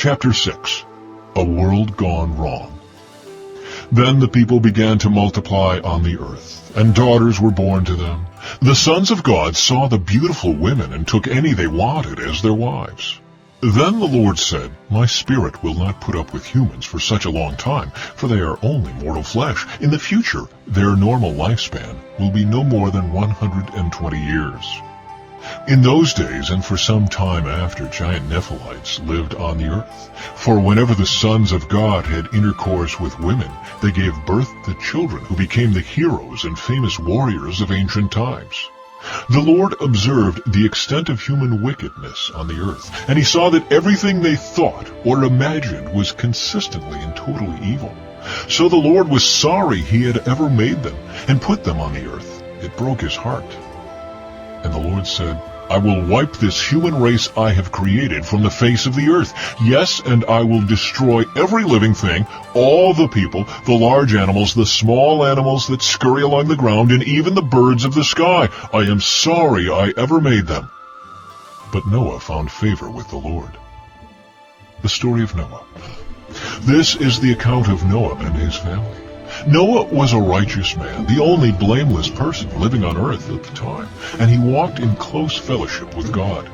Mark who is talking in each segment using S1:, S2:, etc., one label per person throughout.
S1: Chapter 6. A World Gone Wrong. Then the people began to multiply on the earth, and daughters were born to them. The sons of God saw the beautiful women and took any they wanted as their wives. Then the Lord said, My spirit will not put up with humans for such a long time, for they are only mortal flesh. In the future, their normal lifespan will be no more than 120 years. In those days, and for some time after, giant Nephilites lived on the earth. For whenever the sons of God had intercourse with women, they gave birth to children who became the heroes and famous warriors of ancient times. The Lord observed the extent of human wickedness on the earth, and he saw that everything they thought or imagined was consistently and totally evil. So the Lord was sorry he had ever made them and put them on the earth. It broke his heart. And the Lord said, I will wipe this human race I have created from the face of the earth. Yes, and I will destroy every living thing, all the people, the large animals, the small animals that scurry along the ground, and even the birds of the sky. I am sorry I ever made them. But Noah found favor with the Lord. The story of Noah. This is the account of Noah and his family. Noah was a righteous man, the only blameless person living on earth at the time, and he walked in close fellowship with God.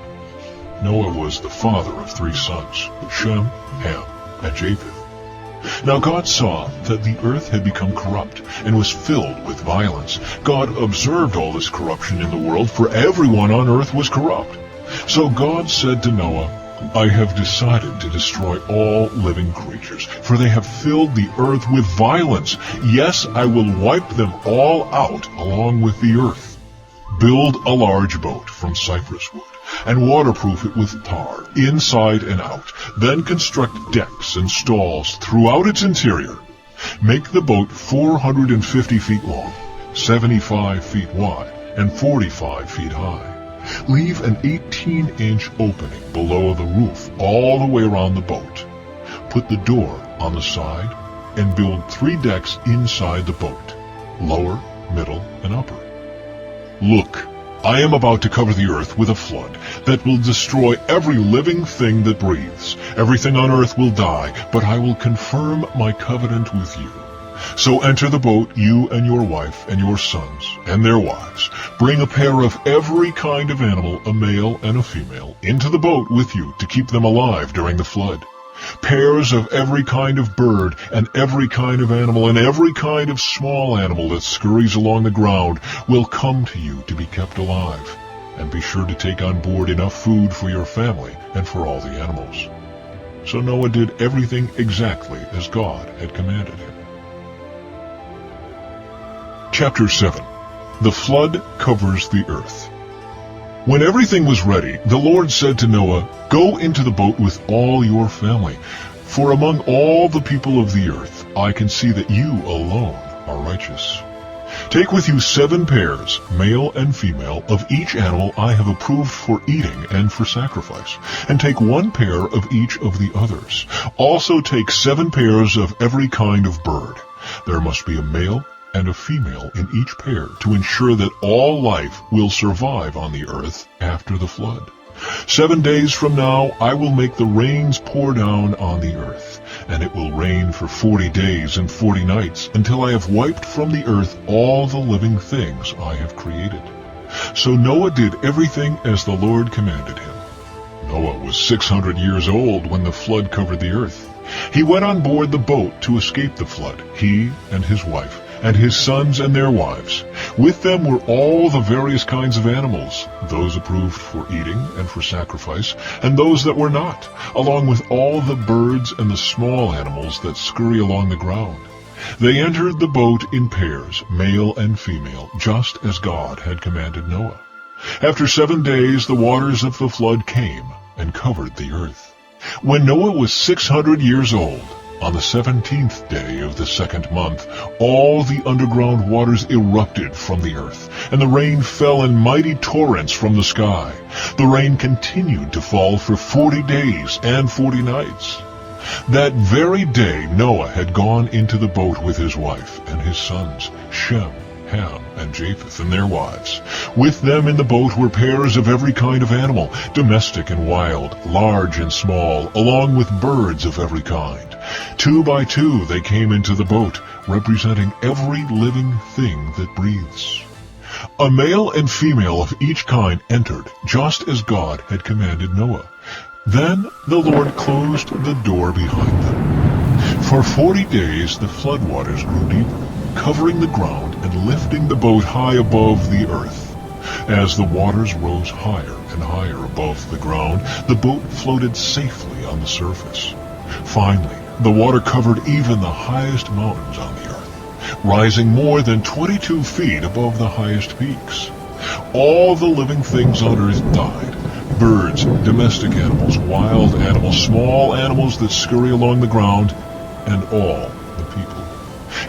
S1: Noah was the father of 3 sons, Shem, Ham, and Japheth. Now God saw that the earth had become corrupt and was filled with violence. God observed all this corruption in the world, for everyone on earth was corrupt. So God said to Noah, I have decided to destroy all living creatures, for they have filled the earth with violence. Yes, I will wipe them all out along with the earth. Build a large boat from cypress wood, and waterproof it with tar, inside and out. Then construct decks and stalls throughout its interior. Make the boat 450 feet long, 75 feet wide, and 45 feet high. Leave an 18-inch opening below the roof all the way around the boat. Put the door on the side and build 3 decks inside the boat, lower, middle, and upper. Look, I am about to cover the earth with a flood that will destroy every living thing that breathes. Everything on earth will die, but I will confirm my covenant with you. So enter the boat, you and your wife and your sons and their wives. Bring a pair of every kind of animal, a male and a female, into the boat with you to keep them alive during the flood. Pairs of every kind of bird and every kind of animal and every kind of small animal that scurries along the ground will come to you to be kept alive. And be sure to take on board enough food for your family and for all the animals. So Noah did everything exactly as God had commanded him. Chapter 7. The flood covers the earth. When everything was ready, the Lord said to Noah, Go into the boat with all your family, for among all the people of the earth I can see that you alone are righteous. Take with you 7 pairs, male and female, of each animal I have approved for eating and for sacrifice, and take 1 pair of each of the others. Also take 7 pairs of every kind of bird. There must be a male and a female in each pair to ensure that all life will survive on the earth after the flood. 7 days from now I will make the rains pour down on the earth, and it will rain for 40 days and 40 nights until I have wiped from the earth all the living things I have created. So Noah did everything as the Lord commanded him. Noah was 600 years old when the flood covered the earth. He went on board the boat to escape the flood, he and his wife, and his sons and their wives. With them were all the various kinds of animals, those approved for eating and for sacrifice, and those that were not, along with all the birds and the small animals that scurry along the ground. They entered the boat in pairs, male and female, just as God had commanded Noah. After 7 days the waters of the flood came and covered the earth. When Noah was 600 years old, on the 17th day of the 2nd month, all the underground waters erupted from the earth, and the rain fell in mighty torrents from the sky. The rain continued to fall for 40 days and 40 nights. That very day Noah had gone into the boat with his wife and his sons, Shem, Ham and Japheth and their wives. With them in the boat were pairs of every kind of animal, domestic and wild, large and small, along with birds of every kind. 2 by 2 they came into the boat, representing every living thing that breathes. A male and female of each kind entered, just as God had commanded Noah. Then the Lord closed the door behind them. For 40 days the floodwaters grew deeper, covering the ground and lifting the boat high above the earth. As the waters rose higher and higher above the ground, the boat floated safely on the surface. Finally, the water covered even the highest mountains on the earth, rising more than 22 feet above the highest peaks. All the living things on earth died. Birds, domestic animals, wild animals, small animals that scurry along the ground, and all the people.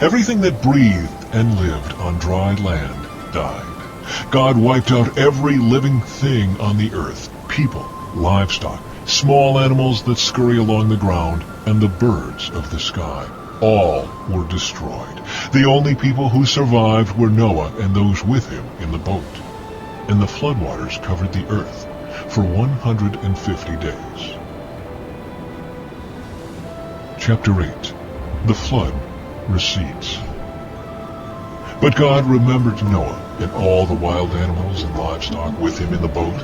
S1: Everything that breathed and lived on dry land died. God wiped out every living thing on the earth, people, livestock, small animals that scurry along the ground, and the birds of the sky. All were destroyed. The only people who survived were Noah and those with him in the boat. And the floodwaters covered the earth for 150 days. Chapter 8. The flood recedes. But God remembered Noah and all the wild animals and livestock with him in the boat.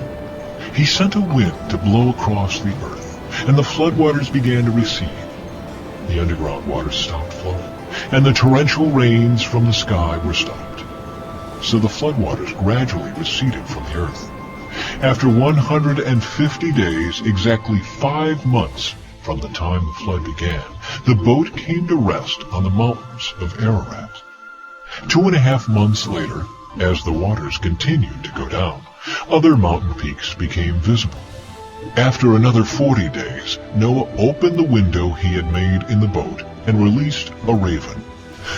S1: He sent a wind to blow across the earth, and the floodwaters began to recede. The underground waters stopped flowing, and the torrential rains from the sky were stopped. So the floodwaters gradually receded from the earth. After 150 days, exactly 5 months from the time the flood began, the boat came to rest on the mountains of Ararat. 2.5 months later, as the waters continued to go down, other mountain peaks became visible. After another 40 days, Noah opened the window he had made in the boat and released a raven.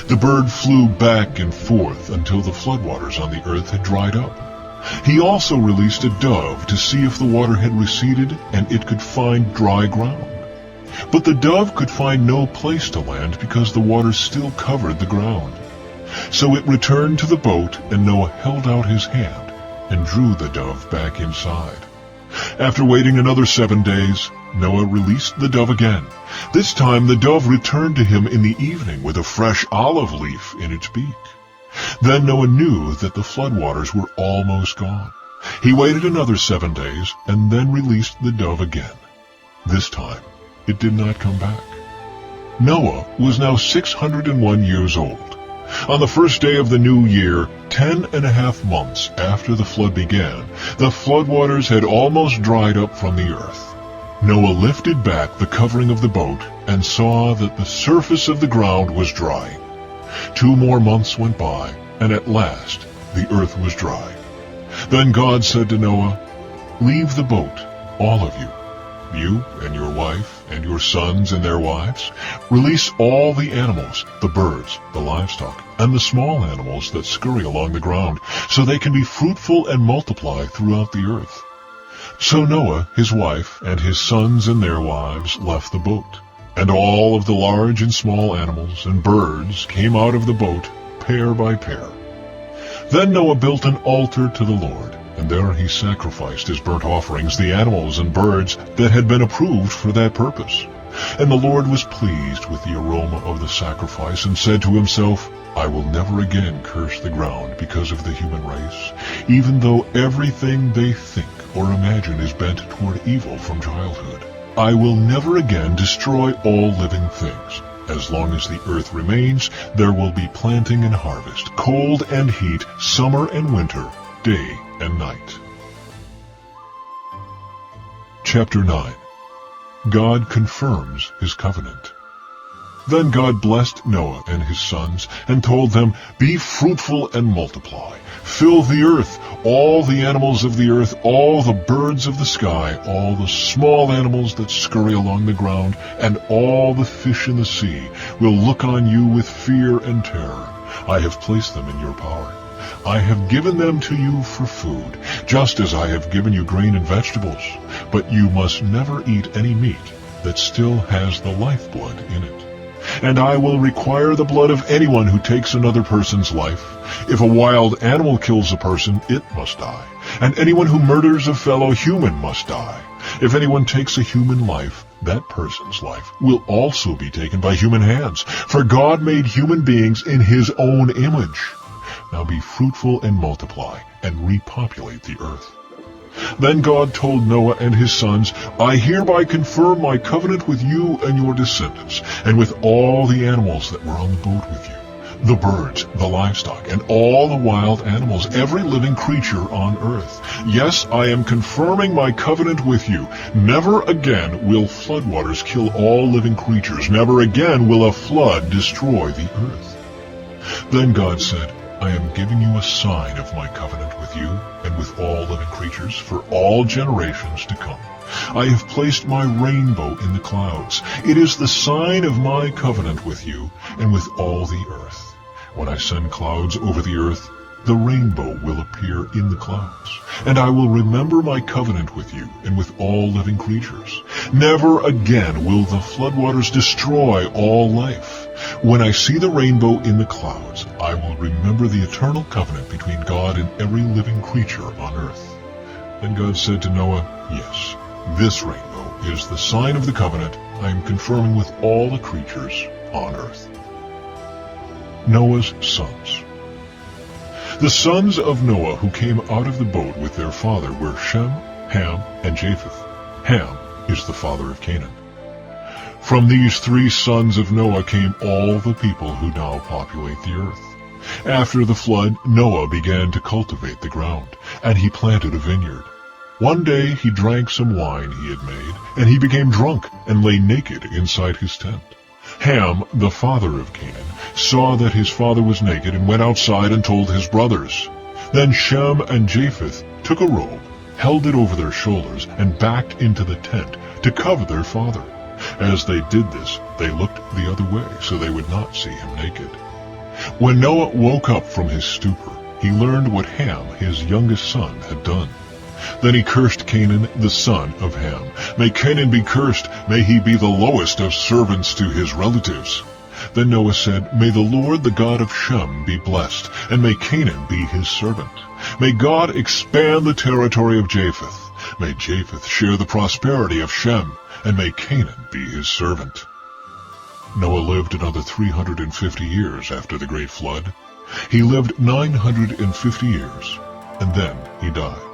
S1: The bird flew back and forth until the floodwaters on the earth had dried up. He also released a dove to see if the water had receded and it could find dry ground. But the dove could find no place to land because the water still covered the ground. So it returned to the boat, and Noah held out his hand and drew the dove back inside. After waiting another 7 days, Noah released the dove again. This time the dove returned to him in the evening with a fresh olive leaf in its beak. Then Noah knew that the floodwaters were almost gone. He waited another 7 days and then released the dove again. This time it did not come back. Noah was now 601 years old. On the first day of the new year, 10.5 months after the flood began, the floodwaters had almost dried up from the earth. Noah lifted back the covering of the boat and saw that the surface of the ground was dry. 2 more months went by, and at last the earth was dry. Then God said to Noah, "Leave the boat, all of you, you and your wife and your sons and their wives. Release all the animals, the birds, the livestock, and the small animals that scurry along the ground, so they can be fruitful and multiply throughout the earth." So Noah, his wife, and his sons and their wives left the boat, and all of the large and small animals and birds came out of the boat, pair by pair. Then Noah built an altar to the Lord, and there he sacrificed as burnt offerings the animals and birds that had been approved for that purpose. And the Lord was pleased with the aroma of the sacrifice and said to himself, "I will never again curse the ground because of the human race, even though everything they think or imagine is bent toward evil from childhood. I will never again destroy all living things. As long as the earth remains, there will be planting and harvest, cold and heat, summer and winter, day and night." Chapter 9. God confirms his covenant. Then God blessed Noah and his sons and told them, "Be fruitful and multiply. Fill the earth, all the animals of the earth, all the birds of the sky, all the small animals that scurry along the ground, and all the fish in the sea will look on you with fear and terror. I have placed them in your power. I have given them to you for food, just as I have given you grain and vegetables. But you must never eat any meat that still has the lifeblood in it. And I will require the blood of anyone who takes another person's life. If a wild animal kills a person, it must die. And anyone who murders a fellow human must die. If anyone takes a human life, that person's life will also be taken by human hands. For God made human beings in his own image. Now be fruitful and multiply, and repopulate the earth. Then God told Noah and his sons, I hereby confirm my covenant with you and your descendants, and with all the animals that were on the boat with you, the birds, the livestock, and all the wild animals, every living creature on earth. Yes, I am confirming my covenant with you. Never again will floodwaters kill all living creatures. Never again will a flood destroy the earth. Then God said, I am giving you a sign of my covenant with you and with all living creatures for all generations to come. I have placed my rainbow in the clouds. It is the sign of my covenant with you and with all the earth. When I send clouds over the earth, the rainbow will appear in the clouds, and I will remember my covenant with you and with all living creatures. Never again will the floodwaters destroy all life. When I see the rainbow in the clouds, I will remember the eternal covenant between God and every living creature on earth. Then God said to Noah, Yes, this rainbow is the sign of the covenant I am confirming with all the creatures on earth. Noah's sons. The sons of Noah who came out of the boat with their father were Shem, Ham, and Japheth. Ham is the father of Canaan. From these three sons of Noah came all the people who now populate the earth. After the flood, Noah began to cultivate the ground, and he planted a vineyard. One day he drank some wine he had made, and he became drunk and lay naked inside his tent. Ham, the father of Canaan, saw that his father was naked and went outside and told his brothers. Then Shem and Japheth took a robe, held it over their shoulders, and backed into the tent to cover their father. As they did this, they looked the other way so they would not see him naked. When Noah woke up from his stupor, he learned what Ham, his youngest son, had done. Then he cursed Canaan, the son of Ham. May Canaan be cursed, may he be the lowest of servants to his relatives. Then Noah said, May the Lord, the God of Shem, be blessed, and may Canaan be his servant. May God expand the territory of Japheth. May Japheth share the prosperity of Shem, and may Canaan be his servant. Noah lived another 350 years after the great flood. He lived 950 years, and then he died.